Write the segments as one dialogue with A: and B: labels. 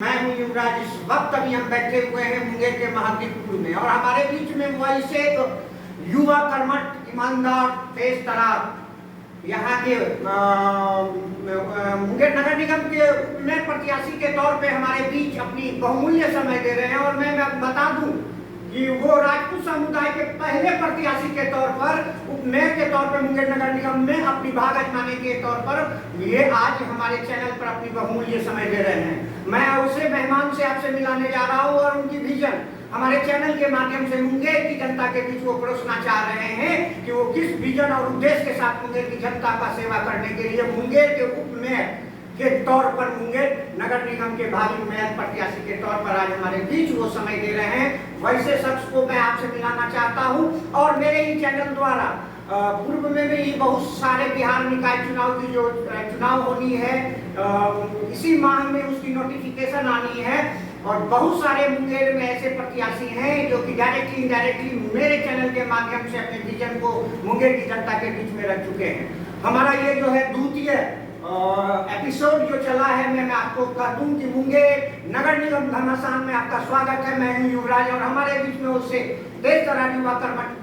A: मैं हूं युवराज। इस वक्त अभी हम बैठे हुए हैं मुंगेर के महादीपुर में और हमारे बीच में वैसे एक युवा कर्मठ ईमानदार तेज तरार यहाँ के मुंगेर नगर निगम के नए प्रत्याशी के तौर पे हमारे बीच अपनी बहुमूल्य समय दे रहे हैं। और मैं बता दूं कि वो राजपूत समुदाय के पहले प्रत्याशी के तौर पर उपमेयर के तौर पर मुंगेर नगर निगम में अपनी भाग आजमाने के तौर पर ये आज हमारे चैनल पर अपनी बहुमूल्य समय दे रहे हैं। मैं उसे मेहमान से आपसे मिलाने जा रहा हूँ और उनकी विजन हमारे चैनल के माध्यम से मुंगेर की जनता के बीच वो परोसना चाह रहे हैं कि वो किस विजन और उद्देश्य के साथ मुंगेर की जनता का सेवा करने के लिए मुंगेर के उपमेयर के तौर पर मुंगेर नगर निगम के भावी मेयर प्रत्याशी के तौर पर आज हमारे बीच वो समय दे रहे हैं। वैसे शख्स को मैं आपसे मिलाना चाहता हूं और मेरे ही चैनल द्वारा पूर्व में भी बहुत सारे बिहार निकाय चुनाव की जो चुनाव होनी है इसी माह में उसकी नोटिफिकेशन आनी है और बहुत सारे मुंगेर में ऐसे प्रत्याशी हैं जो कि डायरेक्टली इनडायरेक्टली मेरे चैनल के माध्यम से अपने विजन को मुंगेर की जनता के बीच में रख चुके हैं। हमारा ये जो है द्वितीय एपिसोड जो चला है मैं आपको कह दूं कि मुंगेर नगर निगम घमासान में आपका स्वागत है। मैं हूं युवराज और हमारे बीच में उससे तेज तरार युवा कर्मठ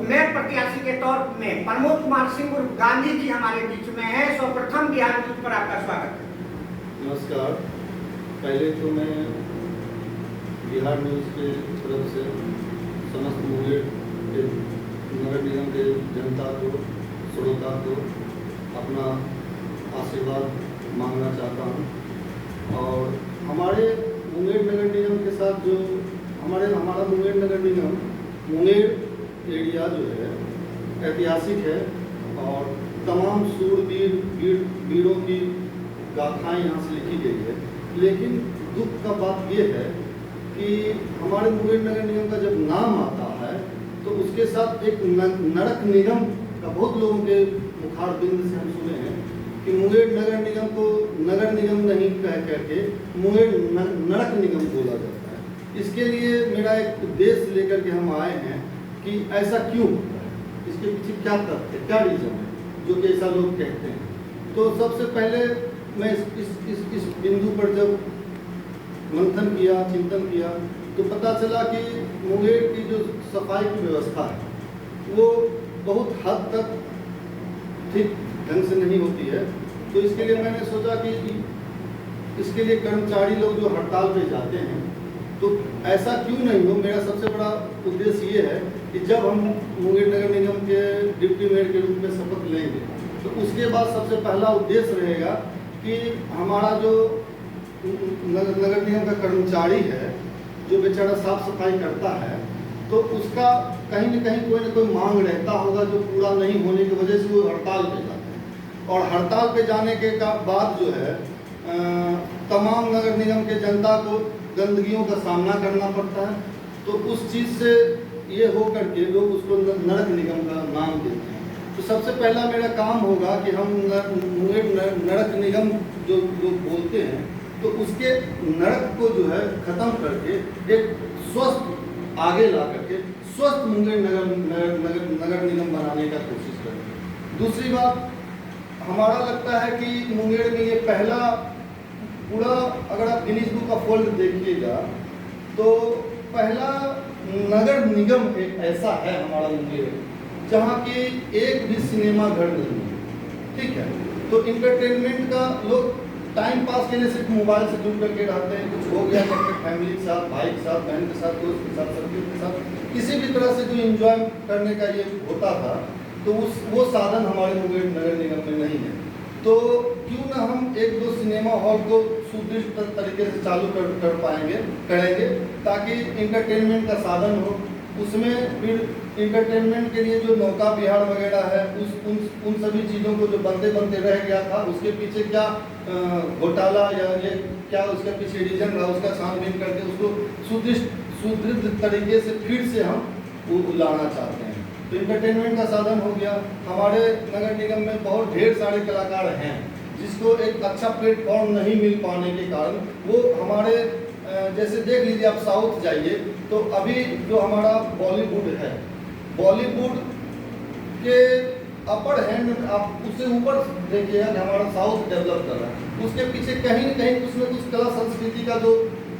A: मेयर प्रत्याशी के तौर में प्रमोद कुमार सिंह उर्फ गांधी जी हमारे बीच में है। सर्वप्रथम बिहार न्यूज पर आपका स्वागत है।
B: नमस्कार। पहले तो मैं बिहार न्यूज के तरफ से समस्त मुंगेर के नगर निगम के जनता को श्रोता को अपना आशीर्वाद मांगना चाहता हूं और हमारे मुंगेर नगर निगम के साथ जो हमारा मुंगेर नगर निगम मुंगेर एरिया जो है ऐतिहासिक है और तमाम सूरवीर वीरों की गाथाएं यहाँ से लिखी गई है। लेकिन दुख का बात ये है कि हमारे मुंगेर नगर निगम का जब नाम आता है तो उसके साथ एक नरक निगम का बहुत लोगों के मुखारबिंद से हम सुने हैं कि मुंगेर नगर निगम को नगर निगम नहीं कह करके मुंगेर नरक निगम बोला जाता है। इसके लिए मेरा एक उद्देश्य लेकर के हम आए हैं कि ऐसा क्यों, इसके पीछे क्या तथ्य है, क्या रीजन है जो कि ऐसा लोग कहते हैं। तो सबसे पहले मैं इस बिंदु पर जब मंथन किया, चिंतन किया तो पता चला कि मुंगेर की जो सफाई की व्यवस्था है वो बहुत हद तक ठीक ढंग से नहीं होती है। तो इसके लिए मैंने सोचा कि इसके लिए कर्मचारी लोग जो हड़ताल पे जाते हैं तो ऐसा क्यों नहीं हो। मेरा सबसे बड़ा उद्देश्य ये है कि जब हम मुंगेर नगर निगम के डिप्टी मेयर के रूप में शपथ लेंगे तो उसके बाद सबसे पहला उद्देश्य रहेगा कि हमारा जो नगर निगम का कर्मचारी है जो बेचारा साफ सफाई करता है तो उसका कहीं न कहीं कोई न कोई मांग रहता होगा जो पूरा नहीं होने की वजह से वो हड़ताल पे जाते हैं। और हड़ताल पे जाने के बाद जो है तमाम नगर निगम के जनता को गंदगियों का सामना करना पड़ता है। तो उस चीज़ से ये हो करके लोग उसको नरक निगम का नाम देते हैं। तो सबसे पहला मेरा काम होगा कि हम मुंगेर नरक निगम जो लोग बोलते हैं तो उसके नरक को जो है ख़त्म करके एक स्वस्थ आगे ला करके स्वस्थ मुंगेर नगर निगम बनाने का कोशिश करें। दूसरी बात हमारा लगता है कि मुंगेर में ये पहला पूरा, अगर आप गिनीज बुक ऑफ वर्ल्ड देखिएगा तो पहला नगर निगम एक ऐसा है हमारा मुंगेर जहाँ की एक भी सिनेमा घर नहीं है। ठीक है, तो इंटरटेनमेंट का लोग टाइम पास के लिए सिर्फ मोबाइल से जुड़ करके रहते हैं। कुछ हो गया करके फैमिली के साथ, भाई के साथ, बहन के साथ, दोस्त के साथ, सभी के साथ किसी भी तरह से जो एंजॉय करने का ये होता था तो वो साधन हमारे मुंगेर नगर निगम में नहीं है। तो क्यों ना हम एक दो सिनेमा हॉल को सुदृढ़ तरीके से चालू करेंगे ताकि इंटरटेनमेंट का साधन हो। उसमें फिर इंटरटेनमेंट के लिए जो नौका विहार वगैरह है उन सभी चीज़ों को जो बनते रह गया था उसके पीछे क्या घोटाला या ये क्या उसके पीछे रीजन रहा उसका छानबीन करके उसको सुदृढ़ तरीके से फिर से हम लाना चाहते हैं। तो इंटरटेनमेंट का साधन हो गया। हमारे नगर निगम में बहुत ढेर सारे कलाकार हैं जिसको एक अच्छा प्लेटफॉर्म नहीं मिल पाने के कारण वो हमारे जैसे देख लीजिए आप साउथ जाइए तो अभी जो हमारा बॉलीवुड है, बॉलीवुड के अपर हैंड आप उससे ऊपर देखिएगा कि हमारा साउथ डेवलप कर रहा है, उसके पीछे कहीं न कहीं कुछ न कुछ कला संस्कृति का जो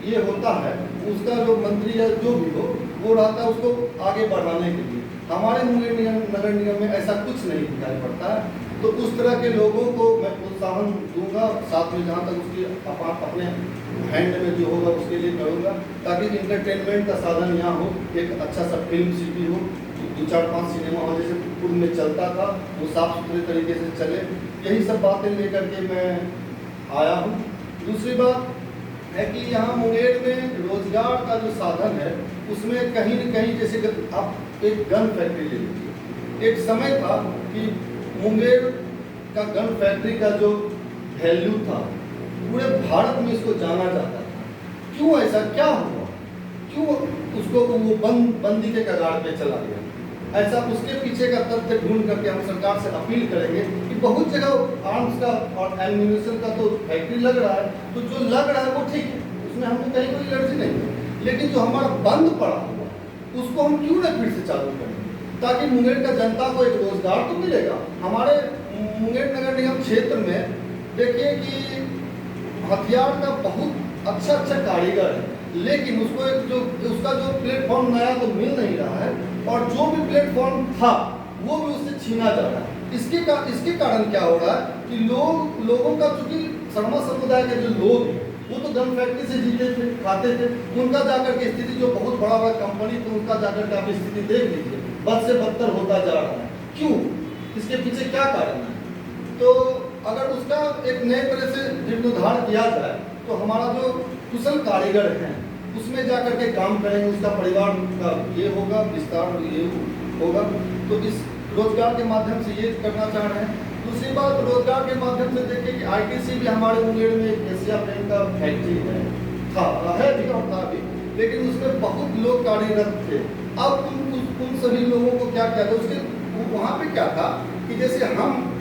B: ये होता है, उसका जो मंत्री या जो भी हो वो रहता है उसको आगे बढ़ाने के लिए। हमारे मुंगेर नगर निगम में ऐसा कुछ नहीं दिखाई पड़ता है। तो उस तरह के लोगों को मैं प्रोत्साहन दूंगा, साथ में जहाँ तक उसकी अपने हैंड में जो होगा उसके लिए करूँगा, ताकि इंटरटेनमेंट का साधन यहाँ हो, एक अच्छा सा फिल्म सिटी हो, 2-4-5 सिनेमा हॉल जैसे पूर्व में चलता था वो साफ सुथरे तरीके से चले। यही सब बातें लेकर के मैं आया हूँ। दूसरी बात है कि यहाँ मुंगेर में रोजगार का जो साधन है उसमें कहीं न कहीं, जैसे आप एक गन फैक्ट्री ले लीजिए, एक समय था कि मुंगेर का गन फैक्ट्री का जो वैल्यू था पूरे भारत में इसको जाना जाता था। क्यों ऐसा क्या हुआ, क्यों उसको वो बंदी के कगार पे चला गया? ऐसा उसके पीछे का तथ्य ढूंढ करके हम सरकार से अपील करेंगे कि बहुत जगह आर्म्स का और एम्यूनिशन का तो फैक्ट्री लग रहा है, तो जो लग रहा है वो ठीक है, उसमें हमको कहीं कोई एलर्जी नहीं है, लेकिन जो हमारा बंद पड़ा हुआ उसको हम क्यों ना फिर से चालू करें, ताकि मुंगेर का जनता को एक रोजगार तो मिलेगा। हमारे मुंगेर नगर निगम क्षेत्र में देखिए कि हथियार का बहुत अच्छा कारीगर है, लेकिन उसको एक जो उसका जो प्लेटफॉर्म नया तो मिल नहीं रहा है, और जो भी प्लेटफॉर्म था वो भी उससे छीना जा रहा है। इसके कारण क्या हो रहा है कि लोगों का, चूंकि शर्मा समुदाय के जो लोग हैं वो तो गन फैक्ट्री से जीते थे, खाते थे, उनका जाकर के स्थिति जो बहुत बड़ा कंपनी तो उनका जाकर के आप स्थिति देख लीजिए, बद से बदतर होता जा रहा है। क्यों? इसके पीछे क्या कारण है? तो अगर उसका एक नए तरह से जीर्णोद्धार किया जाए तो हमारा जो कुशल कारीगर हैं उसमें जाकर के काम करेंगे, उसका परिवार का ये होगा, विस्तार ये होगा। तो इस रोजगार के माध्यम से ये करना चाह रहे हैं। दूसरी बात, रोजगार के माध्यम से देखिए कि आईटीसी भी हमारे मुंगेर में एक एशिया पेंट का फैक्ट्री है भी और था भी, लेकिन उसमें बहुत लोग कार्यरत थे। अब उन सभी लोगों को क्या किया था, उसके वहाँ पे क्या था कि जैसे हम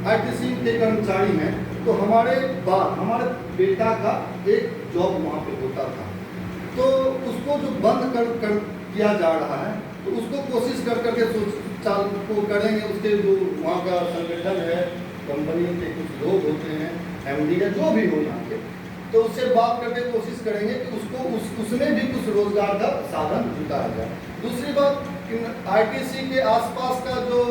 B: आईटीसी के कर्मचारी हैं तो हमारे बेटा का एक जॉब वहाँ पे होता था, तो उसको जो बंद कर किया जा रहा है तो उसको कोशिश कर करके चालू करेंगे। उसके जो वहाँ का संगठन है, कंपनी के कुछ लोग होते हैं, एमडी या जो भी हो यहाँ के, तो उससे बात करके कोशिश करेंगे कि उसको उसमें भी कुछ रोजगार का साधन जुटाया जाए। दूसरी बात, आईटीसी के आसपास का जो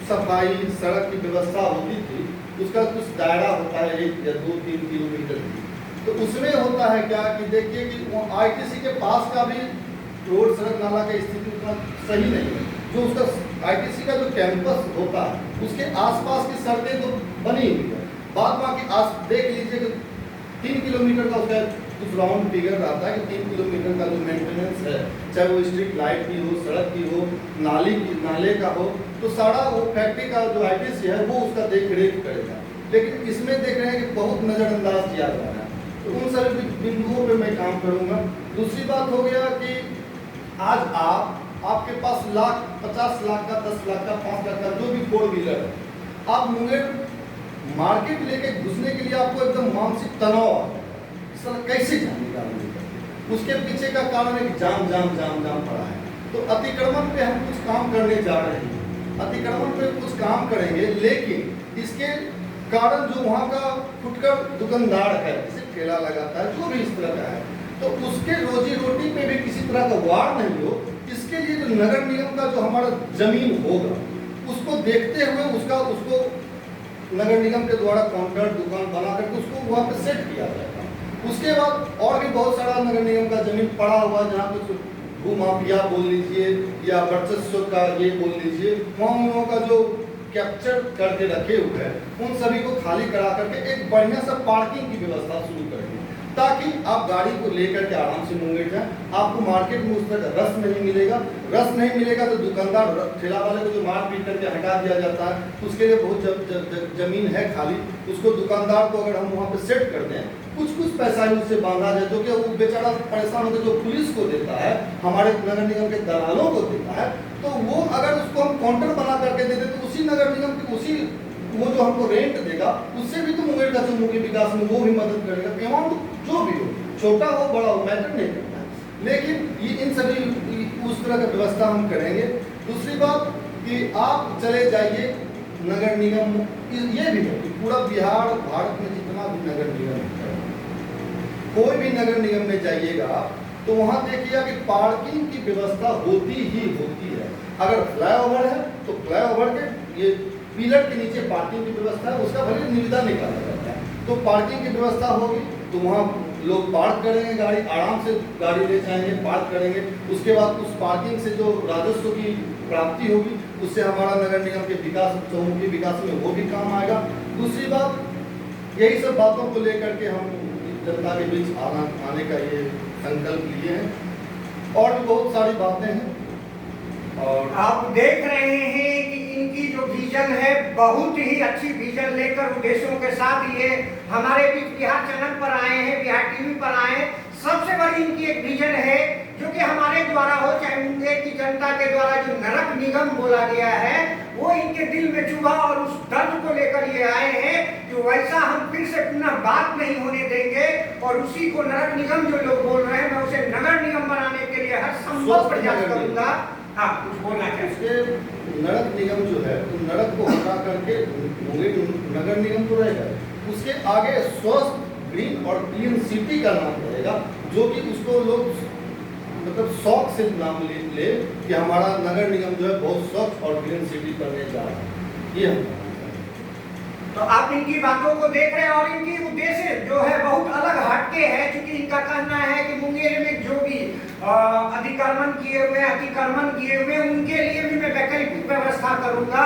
B: सफाई सड़क की व्यवस्था होती थी उसका कुछ दायरा होता है 1 या 2-3 किलोमीटर की, तो उसमें होता है क्या कि देखिए कि आईटीसी के पास का भी रोड सड़क नाला की स्थिति उतना सही नहीं है। जो उसका आईटीसी का जो कैंपस होता है उसके आसपास की सड़कें तो बनी हुई है, बाद बाकी देख लीजिए कि 3 किलोमीटर का उसका कुछ राउंड फिगर रहता है कि 3 किलोमीटर का जो मेंटेनेंस है, चाहे वो स्ट्रीट लाइट की हो, सड़क की हो, नाले का हो, तो सारा वो फैक्ट्री का जो आईटीसी है वो उसका देख रेख करेगा। लेकिन इसमें देख रहे हैं कि बहुत नज़रअंदाज किया जा रहा है, तो उन सभी बिंदुओं पे मैं काम करूँगा। दूसरी बात हो गया कि आज आपके पास 50 लाख का, 10 लाख का, 5 लाख का जो भी 4 व्हीलर है, आप मुंगेर मार्केट लेके घुसने के लिए आपको एकदम मानसिक तनाव आता है, कैसे जाएंगे गाड़ी, उसके पीछे का कारण है कि जाम पड़ा है। तो अतिक्रमण पे हम कुछ काम करने जा रहे हैं, अतिक्रमण पे कुछ काम करेंगे, लेकिन इसके कारण जो वहाँ का फुटकर दुकानदार है, जैसे ठेला लगाता है, जो भी इस तरह का है, तो उसके रोजी रोटी पे भी किसी तरह का वार नहीं हो, इसके लिए जो नगर निगम का जो हमारा जमीन होगा उसको देखते हुए उसको नगर निगम के द्वारा काउंटर दुकान बना करके उसको वहाँ पे सेट किया जाएगा। उसके बाद और भी बहुत सारा नगर निगम का जमीन पड़ा हुआ जहाँ पे भूमाफिया बोल लीजिए या वर्चस्व का ये बोल लीजिए, वहाँ उन लोगों का जो कैप्चर करके रखे हुए हैं उन सभी को खाली करा करके एक बढ़िया सा पार्किंग की व्यवस्था शुरू करेंगे, ताकि आप गाड़ी को लेकर के आराम से मुंगेर जाएं। आपको मार्केट में उस तरह का रस नहीं मिलेगा तो दुकानदार ठेला वाले को जो मार पीट करके हटा दिया जाता है, उसके लिए बहुत जमीन है खाली, उसको दुकानदार को अगर हम वहाँ पे सेट कर दें, कुछ पैसा ही उससे बांधा जाए, जो कि वो बेचारा परेशान होकर जो पुलिस को देता है, हमारे नगर निगम के दलालों को देता है, तो वो अगर उसको हम काउंटर बना करके दे दे तो उसी नगर निगम की वो जो हमको रेंट देगा उससे भी तो मुंगेर का चुमुंगी विकास में वो भी मदद करेगा। अमाउंट जो भी हो, छोटा हो बड़ा हो, मैटर नहीं करता है, लेकिन ये इन सभी उस तरह का व्यवस्था हम करेंगे। दूसरी बात, कि आप चले जाइए नगर निगम, ये भी है कि पूरा बिहार भारत में जितना भी नगर निगम है, कोई भी नगर निगम में जाइएगा तो वहाँ देखिएगा कि पार्किंग की व्यवस्था होती ही होती है। अगर फ्लाईओवर है तो फ्लाईओवर के ये पिलर के नीचे पार्किंग की व्यवस्था है, उसका भले निविदा निकाला जाता है, तो पार्किंग की व्यवस्था होगी तो वहाँ लोग पार्क करेंगे, गाड़ी आराम से गाड़ी ले जाएंगे, पार्क करेंगे। उसके बाद उस पार्किंग से जो राजस्व की प्राप्ति होगी उससे हमारा नगर निगम के विकास, चौमुखी विकास में वो भी काम आएगा। दूसरी बात, यही सब बातों को लेकर के हम जनता के बीच आने का ये संकल्प लिए हैं, और भी बहुत सारी बातें हैं। और
A: आप देख रहे हैं कि इनकी जो विजन है बहुत ही अच्छी विजन लेकर उद्देश्यों के साथ ये हमारे बीच बिहार चैनल पर आए हैं, बिहार टीवी पर आए हैं। सबसे बड़ी इनकी एक विजन है जो कि हमारे द्वारा हो, चाहे मुंगेर की जनता के द्वारा जो नरक निगम बोला गया है वो इनके दिल में चुभा, और उस दर्द को लेकर ये आए हैं कि वैसा हम फिर से पुनः बात नहीं होने देंगे, और उसी को नरक निगम जो लोग बोल रहे हैं मैं उसे नगर निगम बनाने के लिए हर संभव प्रयास करूंगा। हाँ, कुछ बोलना चाहिए।
B: नरक निगम जो है तो नरक को हटा करके नगर निगम तो रहेगा, उसके आगे स्वस्थ, ग्रीन और क्लीन सिटी का नाम रहेगा, जो कि उसको लोग मतलब शौक से नाम ले कि हमारा नगर निगम जो है बहुत स्वच्छ और ग्रीन सिटी करने जा रहा है। ये हम
A: तो आप इनकी बातों को देख रहे हैं, और इनकी उद्देश्य जो है बहुत अलग हटके है, क्योंकि इनका कहना है कि मुंगेर में जो भी अतिक्रमण किए हुए उनके लिए भी मैं वैकल्पिक व्यवस्था करूंगा।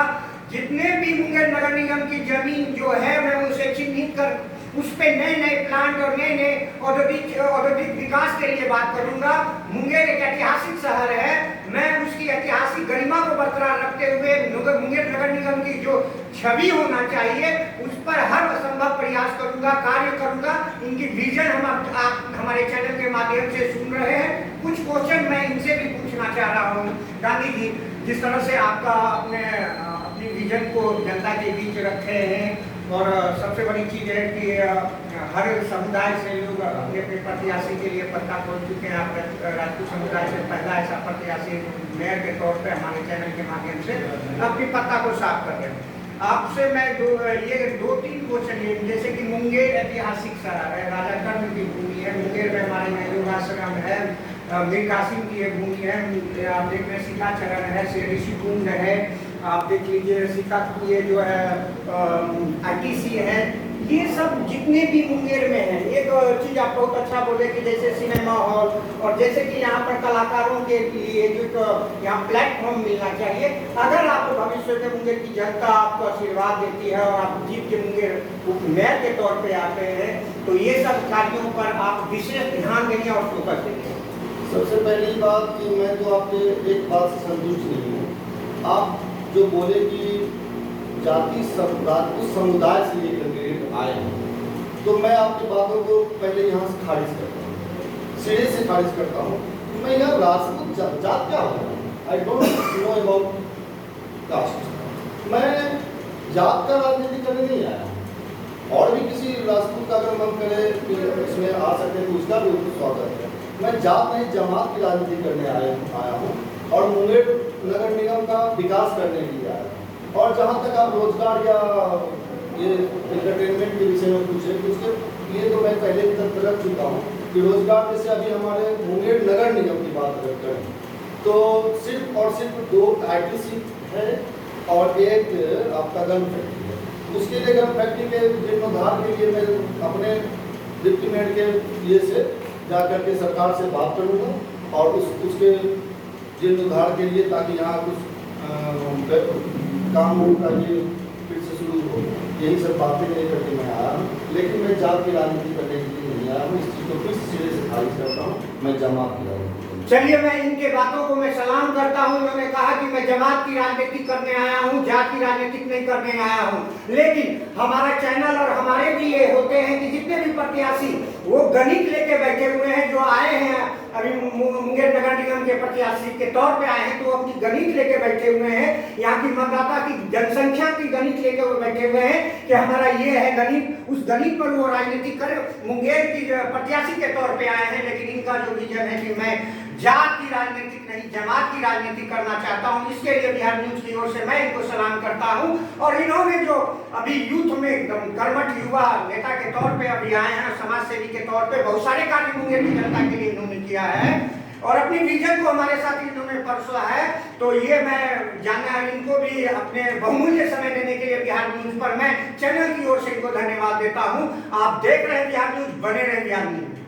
A: जितने भी मुंगेर नगर निगम की जमीन जो है मैं उसे चिन्हित कर उस पे नए प्लांट और नए औद्योगिक विकास के लिए बात करूंगा। मुंगेर एक ऐतिहासिक शहर है, मैं उसकी ऐतिहासिक गरिमा को बरकरार रखते हुए मुंगेर नगर निगम की जो छवि होना चाहिए उस पर हर संभव प्रयास करूंगा, कार्य करूंगा। इनकी विजन हम आप हमारे चैनल के माध्यम से सुन रहे हैं। कुछ क्वेश्चन मैं इनसे भी पूछना चाह रहा हूँ। गांधी जी, जिस तरह से आपका अपनी विजन को जनता के बीच रखे हैं, और सबसे बड़ी चीज़ है कि हर समुदाय से लोग अपने अपने प्रत्याशी के लिए पत्ता खोल चुके हैं। आप राजपूत समुदाय से पहला ऐसा प्रत्याशी मेयर के तौर पे हमारे चैनल के माध्यम से अपनी पत्ता को साफ कर रहे हैं। आपसे मैं दो तीन क्वेश्चन ये, जैसे कि मुंगेर ऐतिहासिक शहर है, राजा कर्ण की भूमि है, मुंगेर में हमारे यहाँ योग आश्रम है, मीर कासिम की ये भूमि है, आप देख रहे हैं सीताचरण है, ऋषि कुंड है, आप देख लीजिए सीता ये जो है ITC है। ये सब जितने भी मुंगेर में है, एक चीज आप बहुत अच्छा बोले कि जैसे सिनेमा हॉल, और जैसे कि यहाँ पर कलाकारों के लिए जो यहाँ प्लेटफॉर्म मिलना चाहिए। अगर आप भविष्य में मुंगेर की जनता आपको आशीर्वाद देती है और आप जीत के मुंगेर उपमेयर के तौर पे आते हैं, तो ये सब कार्यों पर आप विशेष ध्यान देंगे और फोकस देंगे।
B: सबसे पहली बात कि मैं तो आपके एक बात से संतुष्ट नहीं हूँ। आप जो बोले कि जाति राजपूत समुदाय से ये कैंडिडेट आए हैं, तो मैं आपकी बातों को पहले यहाँ से खारिज करता हूँ, सिरे से खारिज करता हूँ। मैं यहाँ राजपूत जात क्या होता है, I don't know about cast. मैं जात का राजनीति करने नहीं आया, और भी किसी राजपूत का अगर मन करे कि इसमें आ सकते तो उसका भी स्वागत है। मैं जात नहीं जमात की राजनीति करने आया हूँ, और मुंगेर नगर निगम का विकास करने के लिए आया हूँ। और जहाँ तक आप रोजगार या ये एंटरटेनमेंट के विषय में पूछे, उसके लिए तो मैं पहले भी तक रख चुका हूँ कि रोजगार जैसे अभी हमारे मुंगेर नगर निगम की बात अगर करें तो सिर्फ और सिर्फ 2 ITC है और एक आपका गन फैक्ट्री है। उसके लिए गन फैक्ट्री के जीर्णोद्धार के लिए मैं अपने डिप्टी मेयर के लिए से जा करके सरकार से बात करूँगा, और उसके जीर्णोद्धार के लिए, ताकि यहाँ कुछ काम होगा ये फिर से शुरू हो। यही सब बातें लेकर के मैं आया हूँ, लेकिन मैं जात की राजनीति करने के लिए नहीं आया हूँ। इस चीज़ को फिर सिरे से खारिज करता हूँ, मैं जमात की राजनीति।
A: चलिए, मैं इनके बातों को मैं सलाम करता हूं। उन्होंने कहा कि मैं जमात की राजनीति करने आया हूं, जात की राजनीति नहीं करने आया हूं। लेकिन हमारा चैनल और हमारे भी ये होते हैं कि जितने भी प्रत्याशी वो गणित लेके बैठे हुए हैं, जो आए हैं अभी मुंगेर नगर निगम के प्रत्याशी के तौर पे आए हैं, तो अपनी गणित लेके बैठे हुए हैं। यहाँ की मतदाता की जनसंख्या की गणित लेके वो बैठे हुए हैं कि हमारा ये है गणित, उस गणित पर वो राजनीति करे। मुंगेर की प्रत्याशी के तौर पे आए हैं, लेकिन इनका जो विजन है कि मैं जात की राजनीतिक नहीं, जमात की राजनीति करना चाहता हूं। इसके लिए बिहार न्यूज की ओर से मैं इनको सलाम करता हूं। और इन्होंने जो अभी यूथ में एकदम कर्मठ युवा नेता के तौर पे अभी आए हैं, समाज सेवी के तौर पे बहुत सारे कार्य मुंगेर की जनता के लिए इन्होंने किया है और अपनी विजन को हमारे साथ इन्होंने परसा है। तो ये मैं जानना इनको भी अपने बहुमूल्य समय देने के लिए बिहार न्यूज पर मैं चैनल की ओर से इनको धन्यवाद देता हूं। आप देख रहे हैं बिहार न्यूज, बने रहे बिहार न्यूज।